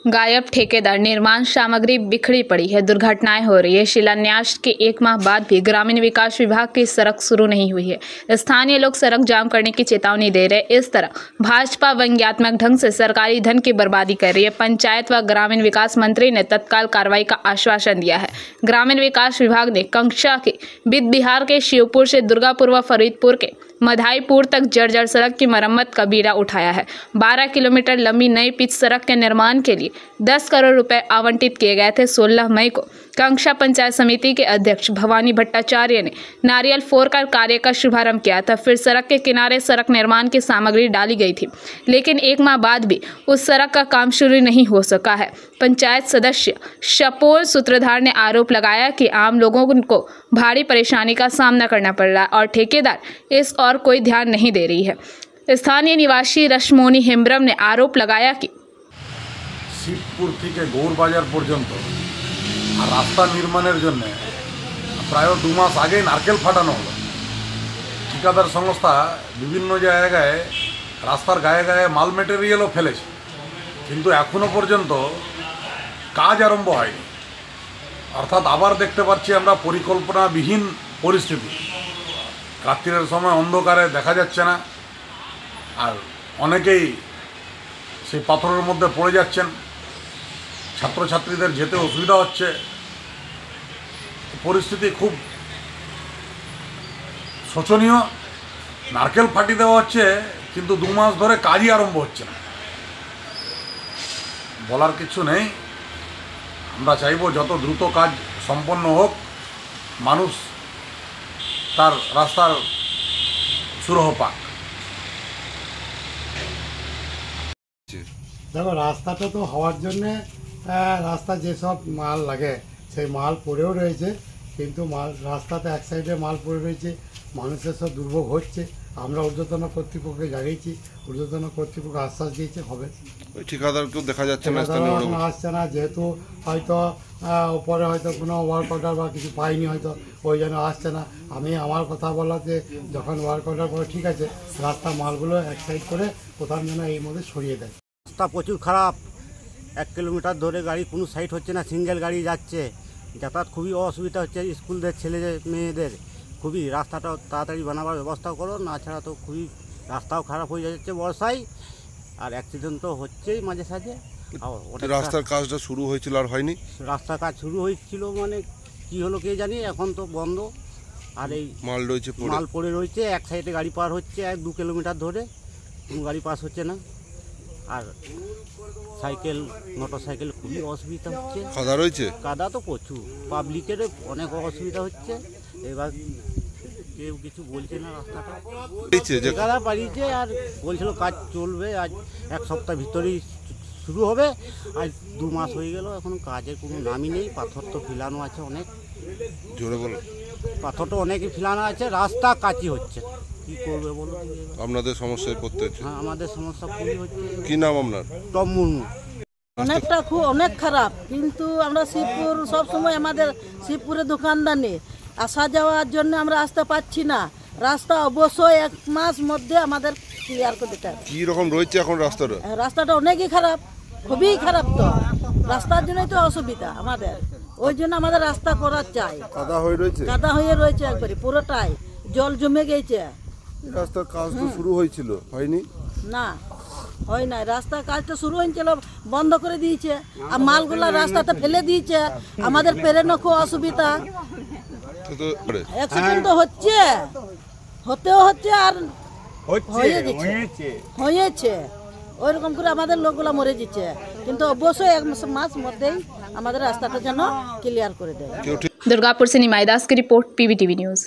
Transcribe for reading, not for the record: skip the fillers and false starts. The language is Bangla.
गायब ठेकेदार, निर्माण सामग्री बिखरी पड़ी है, दुर्घटनाएं हो रही है। शिलान्यास के 1 माह बाद भी ग्रामीण विकास विभाग की सड़क शुरू नहीं हुई है। स्थानीय लोग सड़क जाम करने की चेतावनी दे रहे हैं। इस तरह भाजपा व्यंग्यात्मक ढंग से सरकारी धन की बर्बादी कर रही है। पंचायत व ग्रामीण विकास मंत्री ने तत्काल कार्रवाई का आश्वासन दिया है। ग्रामीण विकास विभाग ने कंक्षा के बिद बिहार के शिवपुर से दुर्गापुर व फरीदपुर के मधाईपुर तक जर्जर सड़क की मरम्मत का बीड़ा उठाया है। 12 किलोमीटर लंबी नई पिच सड़क के निर्माण के लिए 10 करोड़ रुपए आवंटित किए गए थे। 16 मई को कंक्षा पंचायत समिति के अध्यक्ष भवानी भट्टाचार्य ने नारियल फोड़कर कार्य का शुभारंभ किया था। फिर सड़क के किनारे सड़क निर्माण की सामग्री डाली गई थी, लेकिन 1 माह बाद भी उस सड़क का काम शुरू नहीं हो सका है। पंचायत सदस्य शपोल सूत्रधार ने आरोप लगाया कि आम लोगों को भारी परेशानी का सामना करना पड़ रहा है और ठेकेदार इस और कोई ध्यान नहीं दे रही है। स्थानीय निवासी रश्मोनी हेम्ब्रम ने आरोप लगाया कि শিবপুর থেকে গৌরবাজার পর্যন্ত আর রাস্তা নির্মাণের জন্য প্রায় 2 মাস আগে নারকেল ফাটানো হলো। ঠিকাদার সংস্থা বিভিন্ন জায়গায় রাস্তার গায়ে গায়ে মাল মেটেরিয়ালও ফেলেছে, কিন্তু এখনো পর্যন্ত কাজ আরম্ভ হয়নি। অর্থাৎ আবার দেখতে পাচ্ছি আমরা পরিকল্পনাবিহীন পরিস্থিতি। রাত্রির সময় অন্ধকারে দেখা যাচ্ছে না, আর অনেকেই সেই পাথরের মধ্যে পড়ে যাচ্ছেন। ছাত্রছাত্রীদের যেতে অসুবিধা হচ্ছে। পরিস্থিতি খুব শোচনীয়। নারকেল ফাটিয়ে দেওয়া হচ্ছে, কিন্তু 2 মাস ধরে কাজই আরম্ভ হচ্ছে না। বলার কিছু নেই। আমরা চাইব যত দ্রুত কাজ সম্পন্ন হোক, মানুষ তার রাস্তার সুরাহ পাক। দেখো, রাস্তাটা তো হওয়ার জন্যে রাস্তা যেসব মাল লাগে সেই মাল পড়েও রয়েছে, কিন্তু রাস্তাতে এক সাইডে মাল পড়ে রয়েছে, মানুষের সব দুর্ভোগ হচ্ছে। আমরা ঊর্ধ্বতন কর্তৃপক্ষকে জানিয়েছি, ঊর্ধ্বতন কর্তৃপক্ষ আশ্বাস দিয়েছে হবে। ঠিকাদারকেও দেখা যাচ্ছে না, আসছে না, যেহেতু হয়তো উপরে হয়তো কোনো ওয়ার্ক অর্ডার বা কিছু পাইনি, হয়তো ওই জন্য আসছে না। আমি আমার কথা বলাতে যখন ওয়ার্ক অর্ডার করে ঠিক আছে, রাস্তা মালগুলো এক সাইড করে কোথাও যেন এই মধ্যে সরিয়ে দেয়। রাস্তা প্রচুর খারাপ, 1 কিলোমিটার ধরে গাড়ি কোনো সাইড হচ্ছে না, সিঙ্গেল গাড়ি যাচ্ছে। যাতায়াত খুবই অসুবিধা হচ্ছে স্কুলদের ছেলে মেয়েদের। খুবই রাস্তাটা তাড়াতাড়ি বানাবার ব্যবস্থা করো, না ছাড়া তো খুবই রাস্তাও খারাপ হয়ে যাচ্ছে বর্ষায়, আর অ্যাক্সিডেন্ট তো হচ্ছেই মাঝে সাঝে। রাস্তার কাজটা শুরু হয়েছিল আর হয়নি। রাস্তার কাজ শুরু হয়েছিল মানে কি হলো কে জানি, এখন তো বন্ধ। আর এই মাল পড়ে রয়েছে, এক সাইডে গাড়ি পার হচ্ছে 1-2 কিলোমিটার ধরে, কোনো গাড়ি পাস হচ্ছে না। আর সাইকেল মোটরসাইকেল খুবই অসুবিধা হচ্ছে। কাদা রয়েছে, কাদা তো প্রচুর, পাবলিকের অনেক অসুবিধা হচ্ছে। এবার কেউ কিছু বলছে না, রাস্তাটা কাদা পাড়িয়েছে আর বলছিল কাজ চলবে, আজ 1 সপ্তাহ ভিতরেই শুরু হবে। আজ 2 মাস হয়ে গেল, এখন কাজের কোনো নামই নেই। পাথর তো ফেলানো আছে অনেক, জোরে বলো। পাথরটা অনেকই ফেলানো আছে, রাস্তা কাঁচি হচ্ছে। কি করবে বলো? আপনাদের সমস্যায় পড়তে হচ্ছে। হ্যাঁ, আমাদের সমস্যা খুবই হচ্ছে। কি নাম আপনার? টম মুর্মু। অনেক খারাপ, কিন্তু আমরা শিবপুর সবসময় আমাদের শিবপুরে দোকানদার নেই, আসা যাওয়ার জন্য আমরা আসতে পারছি না। রাস্তা অবশ্যই 1 মাস মধ্যে আমাদের ক্লিয়ার করে দিতে হবে। কি রকম রয়েছে এখন রাস্তাটা? রাস্তাটা অনেকই খারাপ, খুবই খারাপ। তো রাস্তার জন্যই তো অসুবিধা আমাদের, ওই জন্য আমাদের রাস্তা করার চাই। কাদা হয়ে রয়েছে, কাদা হয়ে রয়েছে একবারে পুরোটাই, জল জমে গেছে। রাস্তার কাজ তো শুরু হয়েছিল, হয়নি? না, হয় নাই। রাস্তার কাজটা শুরু হয়েছিল, বন্ধ করে দিয়েছে, আর মালগুলা রাস্তাতে ফেলে দিয়েছে। আমাদের পেরেনো খুব অসুবিধা। অ্যাক্সিডেন্ট তো হচ্ছে, হতেও হচ্ছে, আর হয়েছে ওইরকম করে আমাদের লোকগুলা মরে যাচ্ছে। কিন্তু অবশ্যই 1 মাস মধ্যেই আমাদের রাস্তাটা যেন ক্লিয়ার করে দেয়। दुर्गापुर से निमाई दास की रिपोर्ट, PBTV न्यूज।